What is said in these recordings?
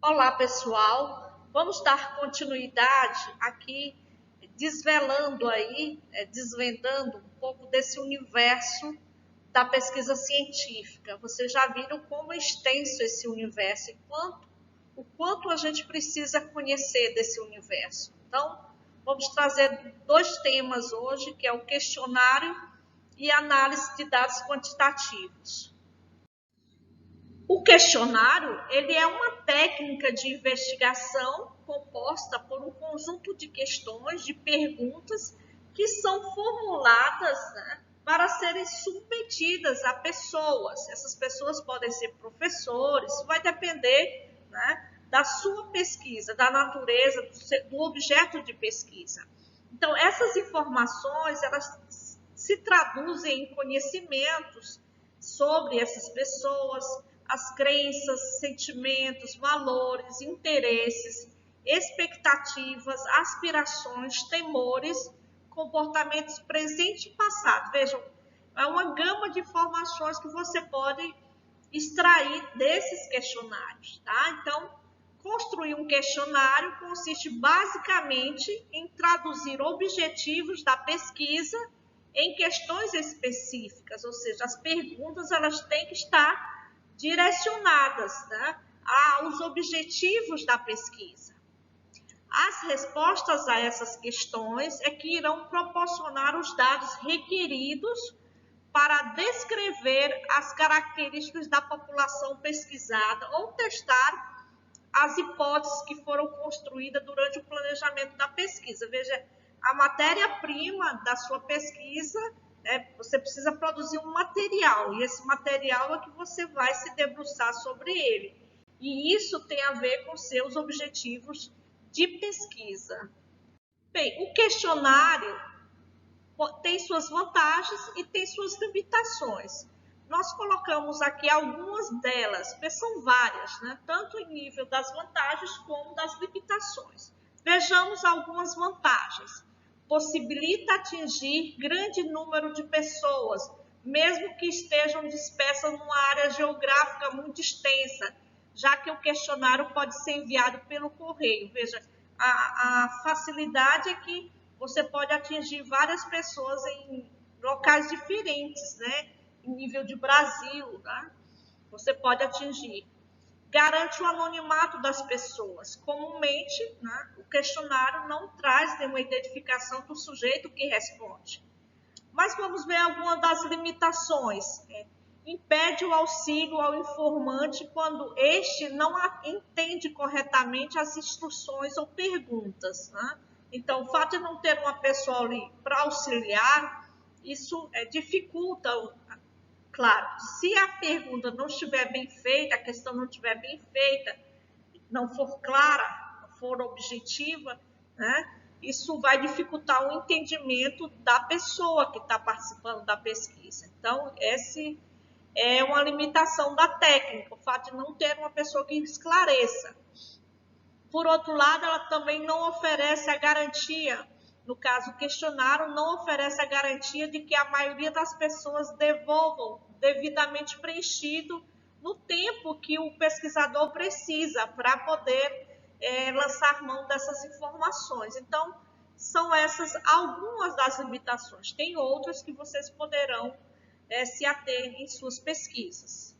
Olá, pessoal. Vamos dar continuidade aqui, desvendando um pouco desse universo da pesquisa científica. Vocês já viram como é extenso esse universo e o quanto a gente precisa conhecer desse universo. Então, vamos trazer dois temas hoje, que é o questionário e análise de dados quantitativos. O questionário, ele é uma técnica de investigação composta por um conjunto de questões, de perguntas que são formuladas, né, para serem submetidas a pessoas. Essas pessoas podem ser professores, vai depender, né, da sua pesquisa, da natureza, do objeto de pesquisa. Então, essas informações, elas se traduzem em conhecimentos sobre essas pessoas, as crenças, sentimentos, valores, interesses, expectativas, aspirações, temores, comportamentos presente e passado. Vejam, é uma gama de informações que você pode extrair desses questionários, tá? Então, construir um questionário consiste basicamente em traduzir objetivos da pesquisa em questões específicas, ou seja, as perguntas elas têm que estar direcionadas, né, aos objetivos da pesquisa. As respostas a essas questões é que irão proporcionar os dados requeridos para descrever as características da população pesquisada ou testar as hipóteses que foram construídas durante o planejamento da pesquisa. Veja, a matéria-prima da sua pesquisa, você precisa produzir um material, e esse material é que você vai se debruçar sobre ele. E isso tem a ver com seus objetivos de pesquisa. Bem, o questionário tem suas vantagens e tem suas limitações. Nós colocamos aqui algumas delas, porque são várias, né? Tanto em nível das vantagens como das limitações. Vejamos algumas vantagens. Possibilita atingir grande número de pessoas, mesmo que estejam dispersas numa área geográfica muito extensa, já que o questionário pode ser enviado pelo correio. Veja, a facilidade é que você pode atingir várias pessoas em locais diferentes, né? Em nível de Brasil, né? Você pode atingir. Garante o anonimato das pessoas. Comumente, né, o questionário não traz nenhuma identificação do sujeito que responde. Mas vamos ver algumas das limitações. Impede o auxílio ao informante quando este não entende corretamente as instruções ou perguntas, né? Então, o fato de não ter uma pessoa ali para auxiliar, isso dificulta. Claro, se a pergunta não estiver bem feita, a questão não estiver bem feita, não for clara, não for objetiva, né? Isso vai dificultar o entendimento da pessoa que está participando da pesquisa. Então, esse é uma limitação da técnica, o fato de não ter uma pessoa que esclareça. Por outro lado, ela também não oferece a garantia, no caso, o questionário não oferece a garantia de que a maioria das pessoas devolvam devidamente preenchido no tempo que o pesquisador precisa para poder lançar mão dessas informações. Então, são essas algumas das limitações. Tem outras que vocês poderão se ater em suas pesquisas.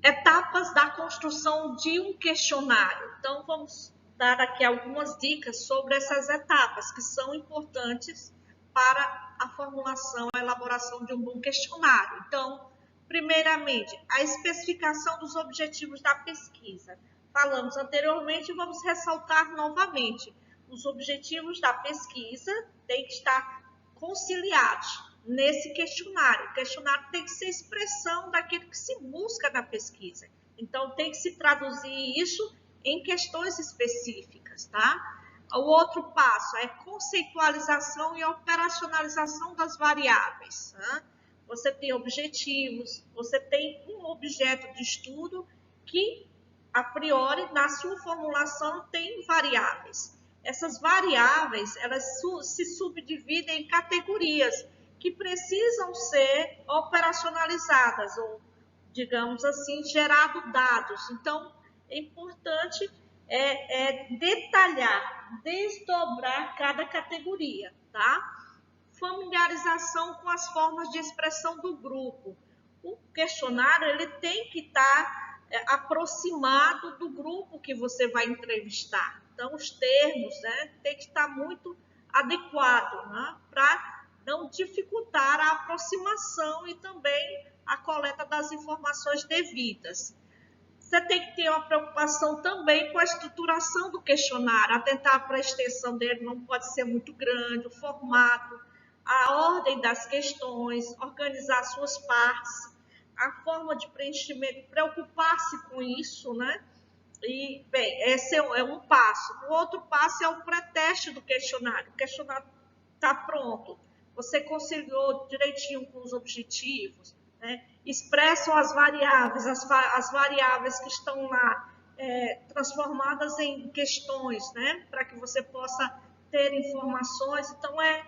Etapas da construção de um questionário. Então, vamos dar aqui algumas dicas sobre essas etapas que são importantes para a formulação, a elaboração de um bom questionário. Então, primeiramente, a especificação dos objetivos da pesquisa. Falamos anteriormente e vamos ressaltar novamente. Os objetivos da pesquisa têm que estar conciliados nesse questionário. O questionário tem que ser expressão daquilo que se busca na pesquisa. Então, tem que se traduzir isso em questões específicas, tá? O outro passo é conceitualização e operacionalização das variáveis. Tá? Você tem objetivos, você tem um objeto de estudo que, a priori, na sua formulação, tem variáveis. Essas variáveis, elas se subdividem em categorias que precisam ser operacionalizadas ou, digamos assim, gerado dados. Então, é importante detalhar, desdobrar cada categoria, tá? Familiarização com as formas de expressão do grupo. O questionário ele tem que estar aproximado do grupo que você vai entrevistar. Então, os termos, né, tem que estar muito adequado, né, para não dificultar a aproximação e também a coleta das informações devidas. Você tem que ter uma preocupação também com a estruturação do questionário, atentar para a extensão dele, não pode ser muito grande, o formato, a ordem das questões, organizar suas partes, a forma de preenchimento, preocupar-se com isso, né? E, bem, esse é um passo. O outro passo é o pré-teste do questionário. O questionário está pronto. Você conciliou direitinho com os objetivos, né? Expressam as variáveis, as variáveis que estão lá transformadas em questões, né? Para que você possa ter informações. Então, é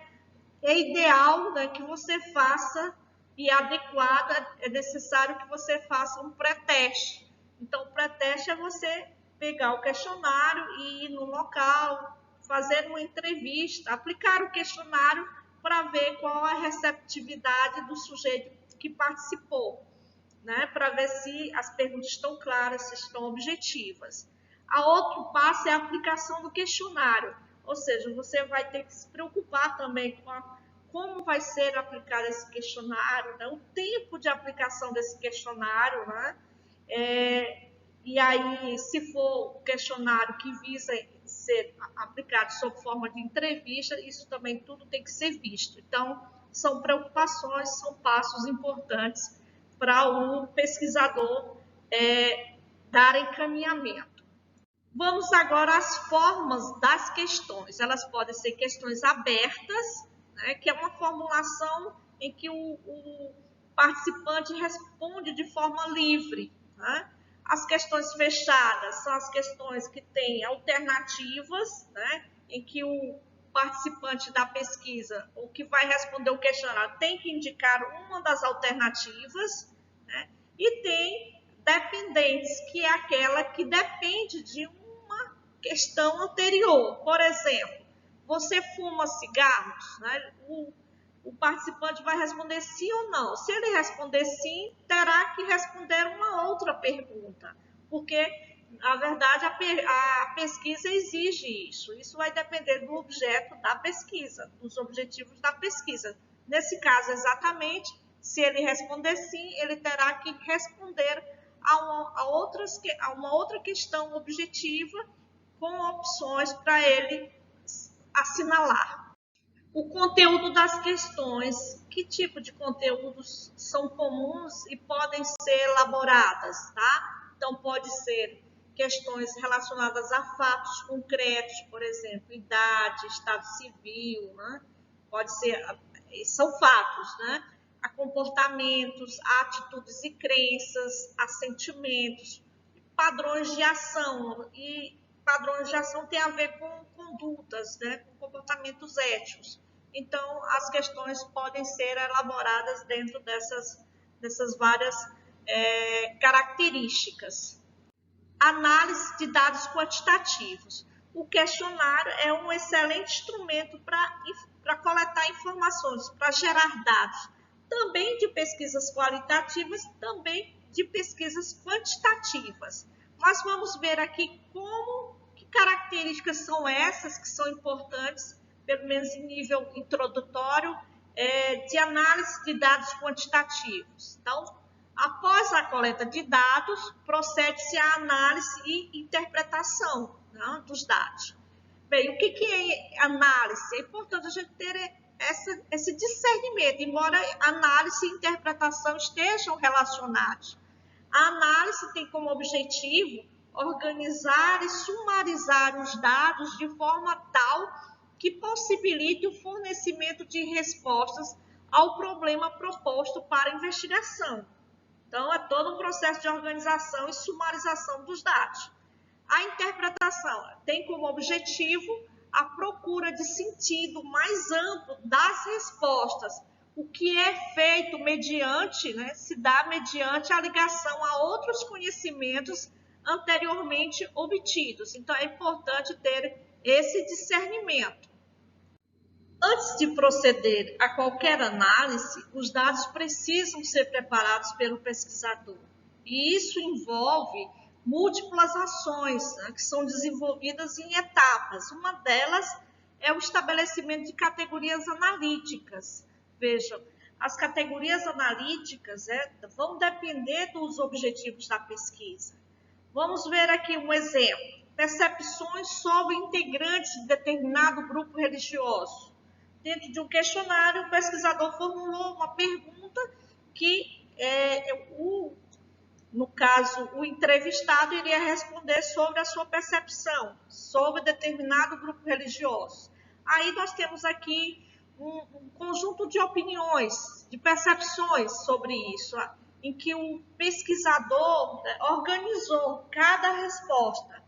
ideal, né, que você faça e adequada, é necessário que você faça um pré-teste. Então, o pré-teste é você pegar o questionário e ir no local, fazer uma entrevista, aplicar o questionário para ver qual a receptividade do sujeito que participou, né, para ver se as perguntas estão claras, se estão objetivas. A outro passo é a aplicação do questionário, ou seja, você vai ter que se preocupar também com como vai ser aplicado esse questionário, né, o tempo de aplicação desse questionário, né, e aí, se for o questionário que visa ser aplicado sob forma de entrevista, isso também tudo tem que ser visto. Então, são preocupações, são passos importantes para o pesquisador dar encaminhamento. Vamos agora às formas das questões. Elas podem ser questões abertas, né, que é uma formulação em que o participante responde de forma livre, né? As questões fechadas são as questões que têm alternativas, né, em que o participante da pesquisa, ou que vai responder o questionário, tem que indicar uma das alternativas, né? E tem dependentes, que é aquela que depende de uma questão anterior. Por exemplo, você fuma cigarros, né? O participante vai responder sim ou não. Se ele responder sim, terá que responder uma outra pergunta, porque, na verdade, a pesquisa exige isso. Isso vai depender do objeto da pesquisa, dos objetivos da pesquisa. Nesse caso, exatamente, se ele responder sim, ele terá que responder a uma outra questão objetiva com opções para ele assinalar. O conteúdo das questões, que tipo de conteúdos são comuns e podem ser elaboradas, tá? Então, pode ser questões relacionadas a fatos concretos, por exemplo, idade, estado civil, né? Pode ser, são fatos, né? A comportamentos, a atitudes e crenças, a sentimentos, padrões de ação, e padrões de ação tem a ver com condutas, né? Com comportamentos éticos. Então, as questões podem ser elaboradas dentro dessas várias características. Análise de dados quantitativos. O questionário é um excelente instrumento para coletar informações, para gerar dados, também de pesquisas qualitativas, também de pesquisas quantitativas. Mas vamos ver aqui que características são essas que são importantes, pelo menos em nível introdutório, de análise de dados quantitativos. Então, após a coleta de dados, procede-se à análise e interpretação, né, dos dados. Bem, o que é análise? É importante a gente ter esse discernimento, embora análise e interpretação estejam relacionados. A análise tem como objetivo organizar e sumarizar os dados de forma tal que possibilite o fornecimento de respostas ao problema proposto para a investigação. Então, é todo um processo de organização e sumarização dos dados. A interpretação tem como objetivo a procura de sentido mais amplo das respostas, o que é feito mediante, né, se dá mediante a ligação a outros conhecimentos anteriormente obtidos. Então, é importante ter esse discernimento. Antes de proceder a qualquer análise, os dados precisam ser preparados pelo pesquisador. E isso envolve múltiplas ações, né, que são desenvolvidas em etapas. Uma delas é o estabelecimento de categorias analíticas. Vejam, as categorias analíticas vão depender dos objetivos da pesquisa. Vamos ver aqui um exemplo. Percepções sobre integrantes de determinado grupo religioso. Dentro de um questionário, o pesquisador formulou uma pergunta que, no caso, o entrevistado iria responder sobre a sua percepção, sobre determinado grupo religioso. Aí nós temos aqui um conjunto de opiniões, de percepções sobre isso, em que o pesquisador organizou cada resposta.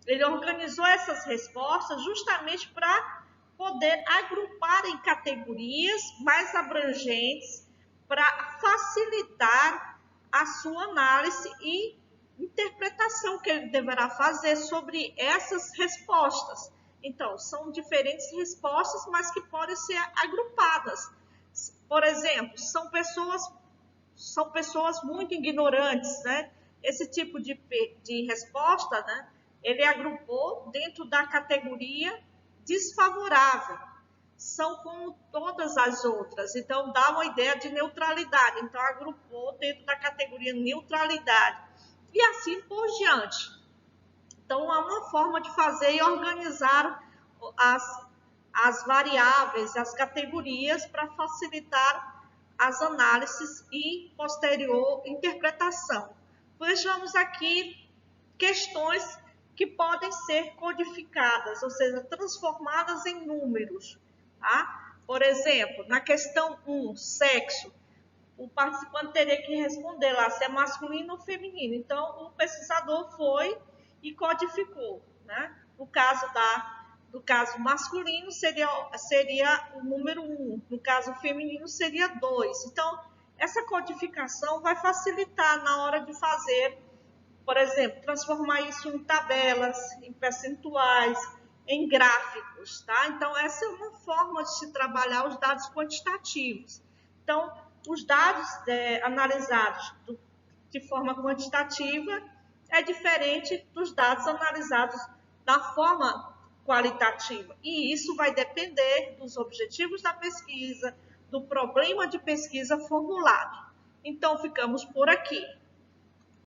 Ele organizou essas respostas justamente para poder agrupar em categorias mais abrangentes para facilitar a sua análise e interpretação que ele deverá fazer sobre essas respostas. Então, são diferentes respostas, mas que podem ser agrupadas. Por exemplo, são pessoas muito ignorantes, né? Esse tipo de resposta, né? Ele agrupou dentro da categoria desfavorável. São como todas as outras, então dá uma ideia de neutralidade. Então, agrupou dentro da categoria neutralidade. E assim por diante. Então, há uma forma de fazer e organizar as variáveis, as categorias, para facilitar as análises e posterior interpretação. Vejamos aqui questões que podem ser codificadas, ou seja, transformadas em números. Tá? Por exemplo, na questão 1, sexo, o participante teria que responder lá se é masculino ou feminino. Então, o pesquisador foi e codificou. Né? No caso masculino, seria o número 1. No caso feminino, seria 2. Então, essa codificação vai facilitar na hora de fazer, por exemplo, transformar isso em tabelas, em percentuais, em gráficos. Tá? Então, essa é uma forma de se trabalhar os dados quantitativos. Então, os dados analisados de forma quantitativa é diferente dos dados analisados da forma qualitativa. E isso vai depender dos objetivos da pesquisa, do problema de pesquisa formulado. Então, ficamos por aqui.